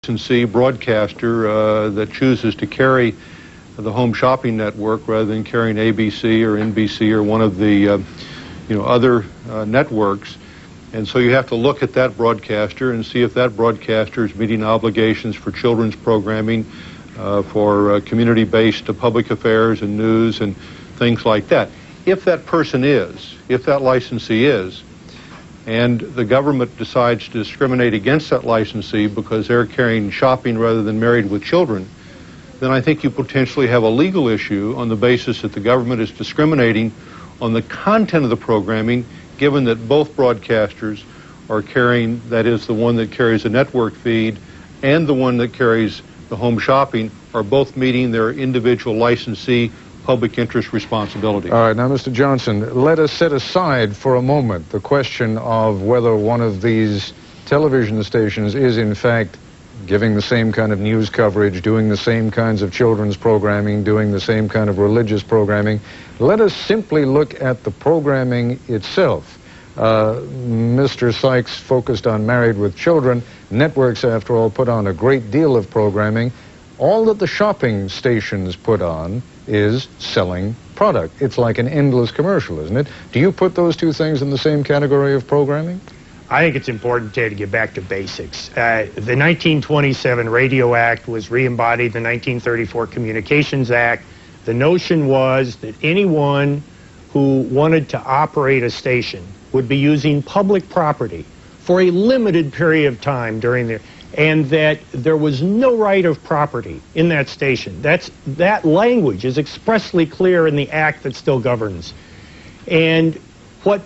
licensee broadcaster that chooses to carry the home shopping network rather than carrying ABC or NBC or one of the other networks. And so you have to look at that broadcaster and see if that broadcaster is meeting obligations for children's programming, for community-based public affairs and news and things like that. If that person is, if that licensee is, and the government decides to discriminate against that licensee because they're carrying shopping rather than Married with Children, then I think you potentially have a legal issue on the basis that the government is discriminating on the content of the programming, given that both broadcasters are carrying, that is, the one that carries the network feed and the one that carries the home shopping, are both meeting their individual licensee public interest responsibility. All right, now, Mr. Johnson, let us set aside for a moment the question of whether one of these television stations is, in fact, giving the same kind of news coverage, doing the same kinds of children's programming, doing the same kind of religious programming. Let us simply look at the programming itself. Mr. Sykes focused on Married with Children. Networks, after all, put on a great deal of programming. All that the shopping stations put on is selling product. It's like an endless commercial, isn't it? Do you put those two things in the same category of programming? I think it's important today to get back to basics. The 1927 Radio Act was re-embodied in the 1934 Communications Act. The notion was that anyone who wanted to operate a station would be using public property for a limited period of time during the, and that there was no right of property in that station. That language is expressly clear in the act that still governs. And what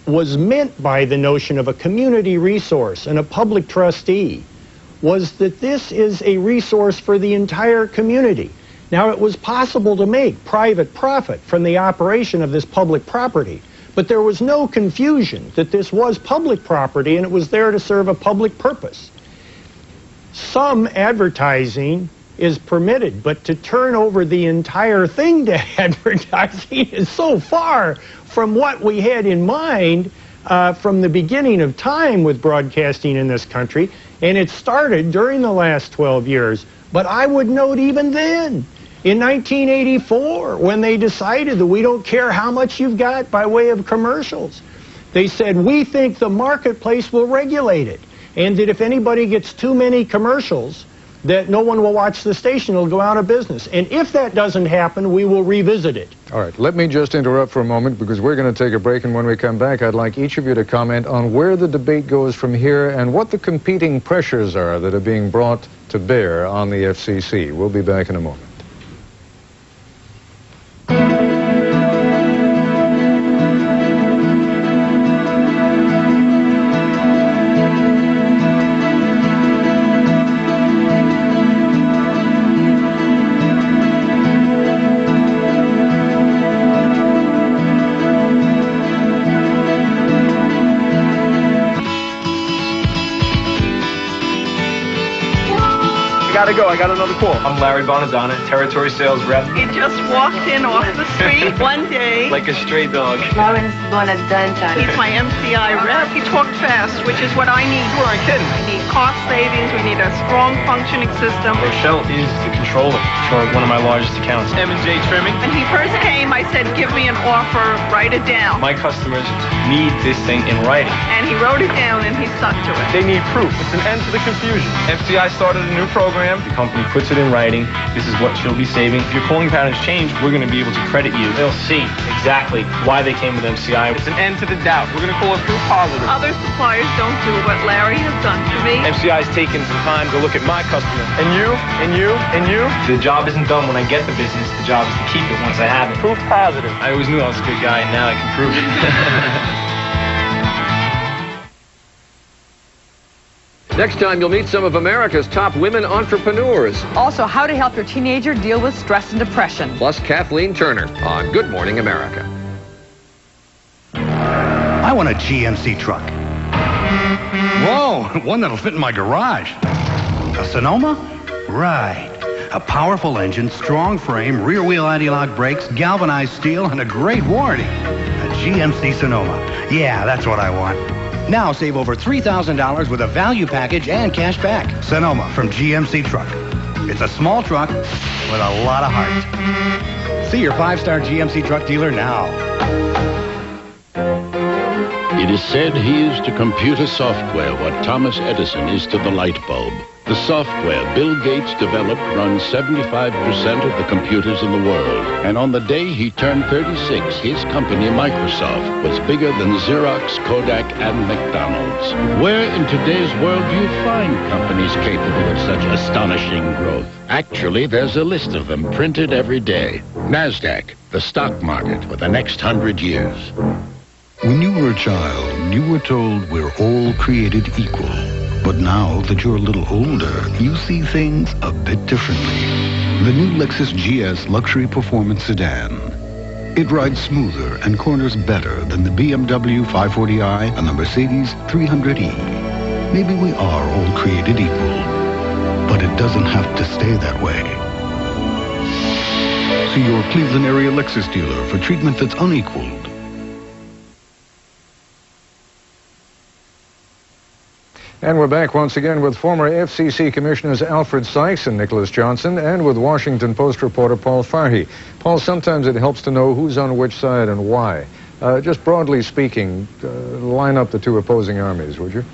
was meant by the notion of a community resource and a public trustee was that this is a resource for the entire community. Now, it was possible to make private profit from the operation of this public property, but there was no confusion that this was public property and it was there to serve a public purpose. Some advertising is permitted, but to turn over the entire thing to advertising is so far from what we had in mind from the beginning of time with broadcasting in this country, and it started during the last 12 years. But I would note even then, in 1984, when they decided that we don't care how much you've got by way of commercials, they said, we think the marketplace will regulate it, and that if anybody gets too many commercials, that no one will watch the station, it'll go out of business. And if that doesn't happen, we will revisit it. All right, let me just interrupt for a moment because we're going to take a break, and when we come back, I'd like each of you to comment on where the debate goes from here and what the competing pressures are that are being brought to bear on the FCC. We'll be back in a moment. Gotta go, I got another call. I'm Larry Bonadonna, territory sales rep. He just walked in off the street one day. Like a stray dog. Lawrence Bonadonna. He's my MCI rep. He talked fast, which is what I need. You aren't kidding. We need cost savings. We need a strong functioning system. Rochelle is the controller for one of my largest accounts. M&J Trimming. When he first came, I said, give me an offer, write it down. My customers need this thing in writing. And he wrote it down and he stuck to it. They need proof. It's an end to the confusion. MCI started a new program. The company puts it in writing. This is what she'll be saving. If your calling patterns change, we're going to be able to credit you. They'll see exactly why they came with MCI. It's an end to the doubt. We're going to call it proof positive. Other suppliers don't do what Larry has done for me. MCI's taken some time to look at my customer. And you, and you, and you. The job isn't done when I get the business. The job is to keep it once I have it. Proof positive. I always knew I was a good guy, and now I can prove it. Next time, you'll meet some of America's top women entrepreneurs. Also, how to help your teenager deal with stress and depression. Plus, Kathleen Turner on Good Morning America. I want a GMC truck. Whoa, one that'll fit in my garage. A Sonoma? Right. A powerful engine, strong frame, rear-wheel anti-lock brakes, galvanized steel, and a great warranty. A GMC Sonoma. Yeah, that's what I want. Now save over $3,000 with a value package and cash back. Sonoma from GMC Truck. It's a small truck with a lot of heart. See your 5-star GMC Truck dealer now. It is said he is to computer software what Thomas Edison is to the light bulb. The software Bill Gates developed runs 75% of the computers in the world. And on the day he turned 36, his company, Microsoft, was bigger than Xerox, Kodak, and McDonald's. Where in today's world do you find companies capable of such astonishing growth? Actually, there's a list of them printed every day. NASDAQ, the stock market for the next 100 years. When you were a child, you were told we're all created equal. But now that you're a little older, you see things a bit differently. The new Lexus GS Luxury Performance Sedan. It rides smoother and corners better than the BMW 540i and the Mercedes 300e. Maybe we are all created equal, but it doesn't have to stay that way. See your Cleveland area Lexus dealer for treatment that's unequaled. And we're back once again with former FCC Commissioners Alfred Sykes and Nicholas Johnson, and with Washington Post reporter Paul Farhi. Paul, sometimes it helps to know who's on which side and why. Just broadly speaking, line up the two opposing armies, would you?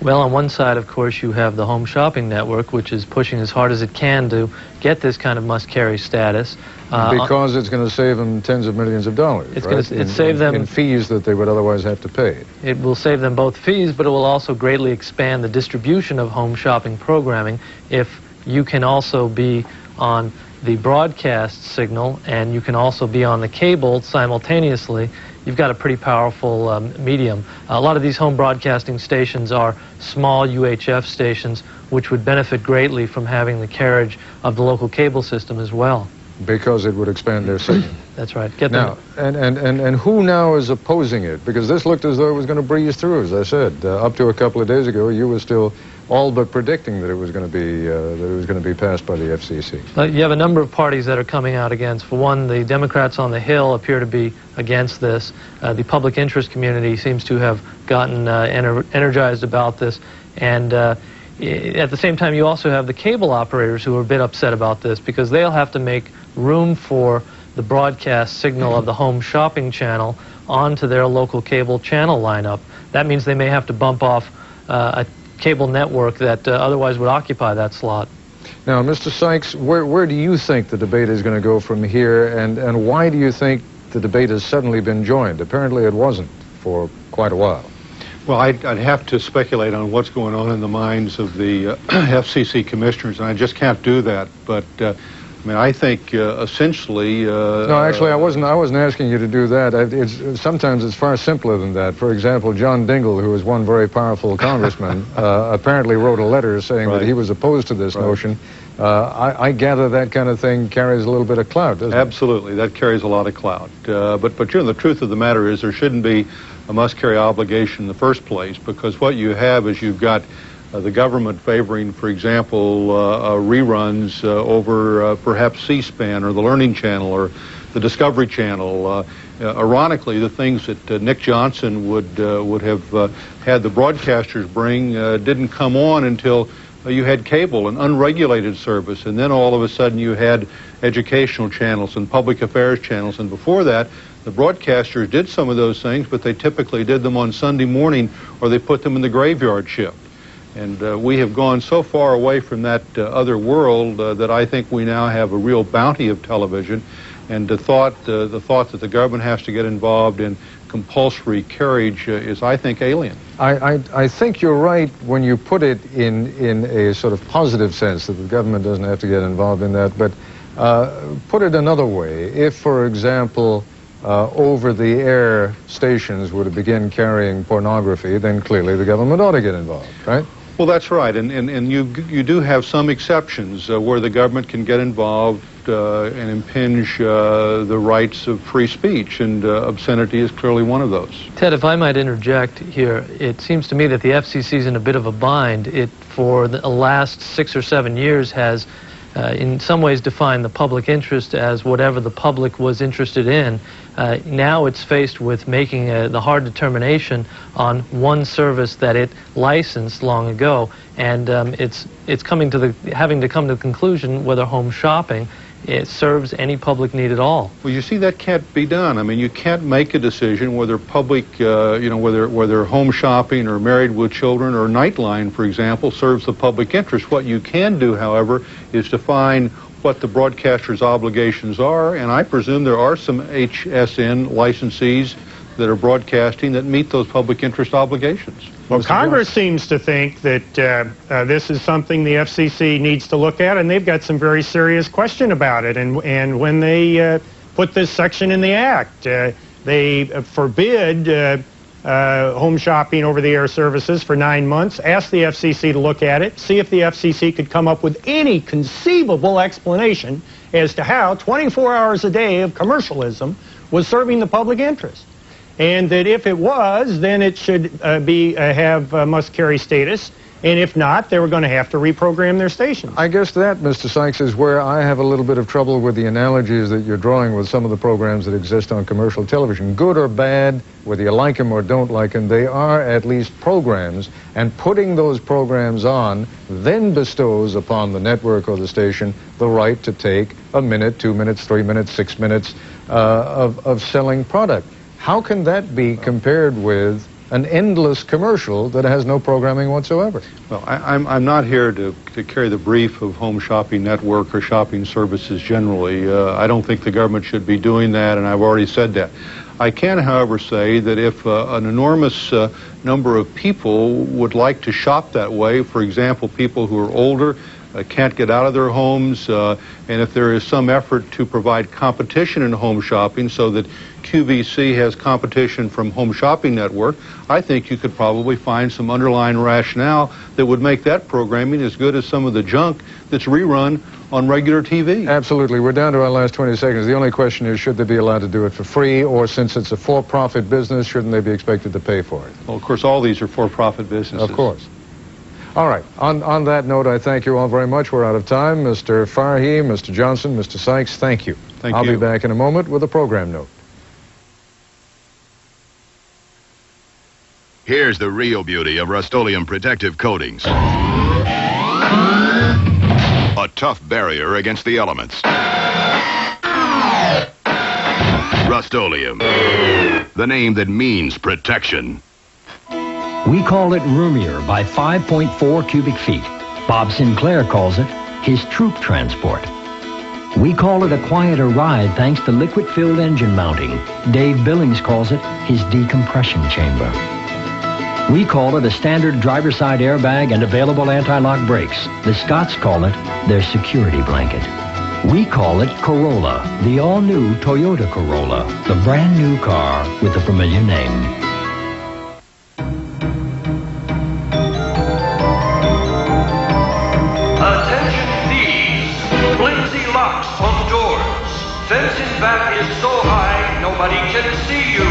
Well, on one side, of course, you have the Home Shopping Network, which is pushing as hard as it can to get this kind of must-carry status. Because it's going to save them tens of millions of dollars, it's right? going to save them in fees that they would otherwise have to pay. It will save them both fees, but it will also greatly expand the distribution of home shopping programming if you can also be on the broadcast signal and you can also be on the cable simultaneously. You've got a pretty powerful medium. A lot of these home broadcasting stations are small UHF stations, which would benefit greatly from having the carriage of the local cable system as well. Because it would expand their signal. That's right. Now, and who now is opposing it? Because this looked as though it was going to breeze through, as I said. Up to a couple of days ago, you were still all but predicting that it was going to be passed by the FCC. You have a number of parties that are coming out against. For one, the Democrats on the Hill appear to be against this. The public interest community seems to have gotten energized about this. And at the same time, you also have the cable operators who are a bit upset about this because they'll have to make room for the broadcast signal of the home shopping channel onto their local cable channel lineup. That means they may have to bump off a cable network that otherwise would occupy that slot. Now, Mr. Sykes, where do you think the debate is going to go from here, and why do you think the debate has suddenly been joined? Apparently it wasn't for quite a while. Well, I'd have to speculate on what's going on in the minds of the FCC commissioners, and I just can't do that. But I mean, I think essentially. No, actually, I wasn't asking you to do that. Sometimes it's far simpler than that. For example, John Dingell, who is one very powerful congressman, apparently wrote a letter saying that he was opposed to this notion. I gather that kind of thing carries a little bit of clout, doesn't it? Absolutely, that carries a lot of clout. But you know, the truth of the matter is there shouldn't be a must-carry obligation in the first place, because what you have is you've got the government favoring, for example, reruns over perhaps C-SPAN or the Learning Channel or the Discovery Channel. Ironically, the things that Nick Johnson would have had the broadcasters bring didn't come on until you had cable, an unregulated service, and then all of a sudden you had educational channels and public affairs channels, and before that the broadcasters did some of those things, but they typically did them on Sunday morning or they put them in the graveyard shift. And we have gone so far away from that other world that I think we now have a real bounty of television, and the thought that the government has to get involved in compulsory carriage is, I think, alien. I think you're right when you put it in a sort of positive sense, that the government doesn't have to get involved in that, but put it another way. If, for example, over-the-air stations were to begin carrying pornography, then clearly the government ought to get involved, right? Well, that's right, and you do have some exceptions where the government can get involved and impinge the rights of free speech, and obscenity is clearly one of those. Ted, if I might interject here, it seems to me that the FCC is in a bit of a bind. It, for the last 6 or 7 years, has in some ways define the public interest as whatever the public was interested in. Now it's faced with making the hard determination on one service that it licensed long ago, and it's having to come to the conclusion whether home shopping it serves any public need at all. Well, you see, that can't be done. I mean, you can't make a decision whether public, whether home shopping or Married with Children or Nightline, for example, serves the public interest. What you can do, however, is define what the broadcaster's obligations are, and I presume there are some HSN licensees that are broadcasting that meet those public interest obligations. Well, Congress seems to think that this is something the FCC needs to look at, and they've got some very serious question about it. And when they put this section in the Act, they forbid home shopping over-the-air services for 9 months, asked the FCC to look at it, see if the FCC could come up with any conceivable explanation as to how 24 hours a day of commercialism was serving the public interest. And that if it was, then it should have must-carry status, and if not, they were going to have to reprogram their stations. I guess that, Mr. Sykes, is where I have a little bit of trouble with the analogies that you're drawing with some of the programs that exist on commercial television. Good or bad, whether you like them or don't like them, they are at least programs, and putting those programs on then bestows upon the network or the station the right to take a minute, 2 minutes, 3 minutes, 6 minutes of selling product. How can that be compared with an endless commercial that has no programming whatsoever? Well, I'm not here to carry the brief of Home Shopping Network or shopping services generally. I don't think the government should be doing that, and I've already said that. I can, however, say that if an enormous number of people would like to shop that way, for example, people who are older, can't get out of their homes, and if there is some effort to provide competition in home shopping so that QVC has competition from Home Shopping Network, I think you could probably find some underlying rationale that would make that programming as good as some of the junk that's rerun on regular TV. Absolutely. We're down to our last 20 seconds. The only question is, should they be allowed to do it for free, or since it's a for-profit business, shouldn't they be expected to pay for it? Well, of course, all these are for-profit businesses. Of course. All right. On that note, I thank you all very much. We're out of time. Mr. Farhi, Mr. Johnson, Mr. Sykes, thank you. Thank you. I'll be back in a moment with a program note. Here's the real beauty of Rust-Oleum protective coatings. A tough barrier against the elements. Rust-Oleum, the name that means protection. We call it roomier by 5.4 cubic feet. Bob Sinclair calls it his troop transport. We call it a quieter ride thanks to liquid-filled engine mounting. Dave Billings calls it his decompression chamber. We call it a standard driver's side airbag and available anti-lock brakes. The Scots call it their security blanket. We call it Corolla, the all-new Toyota Corolla, the brand new car with a familiar name. Attention thieves! Flimsy locks on doors. Fencing back is so high nobody can see you.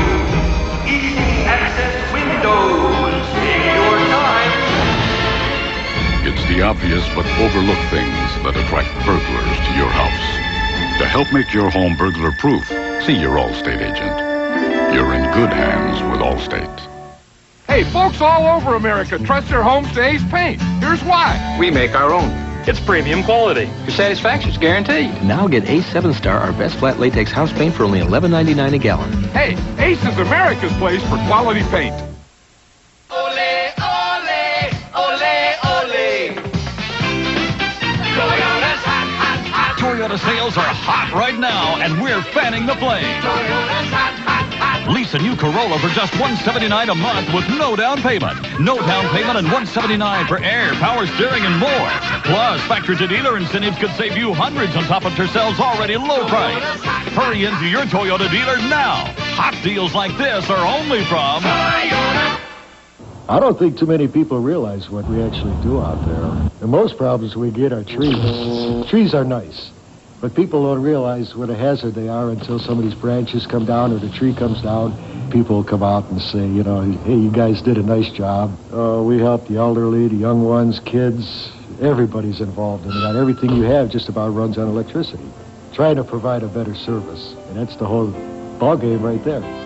Easy access windows. Take your time. It's the obvious but overlooked things that attract burglars to your house. To help make your home burglar-proof, see your Allstate agent. You're in good hands with Allstate. Hey, folks all over America trust their homes to Ace Paint. Here's why. We make our own. It's premium quality. Your satisfaction's guaranteed. Now get Ace 7-Star, our best flat latex house paint, for only $11.99 a gallon. Hey, Ace is America's place for quality paint. Ole, ole, ole, ole. Toyota's hot, hot, hot. Toyota sales are hot right now, and we're fanning the flame. Toyota's hot, hot, hot. Lease a new Corolla for just $179 a month with no down payment. No down payment and $179 for air, power steering, and more. Plus, factory-to-dealer incentives could save you hundreds on top of Tercell's already low price. Hurry into your Toyota dealer now. Hot deals like this are only from Toyota. I don't think too many people realize what we actually do out there. The most problems we get are trees. Trees are nice, but people don't realize what a hazard they are until some of these branches come down or the tree comes down. People will come out and say, you know, hey, you guys did a nice job. We help the elderly, the young ones, kids. Everybody's involved in that. Everything you have just about runs on electricity. Trying to provide a better service. And that's the whole ballgame right there.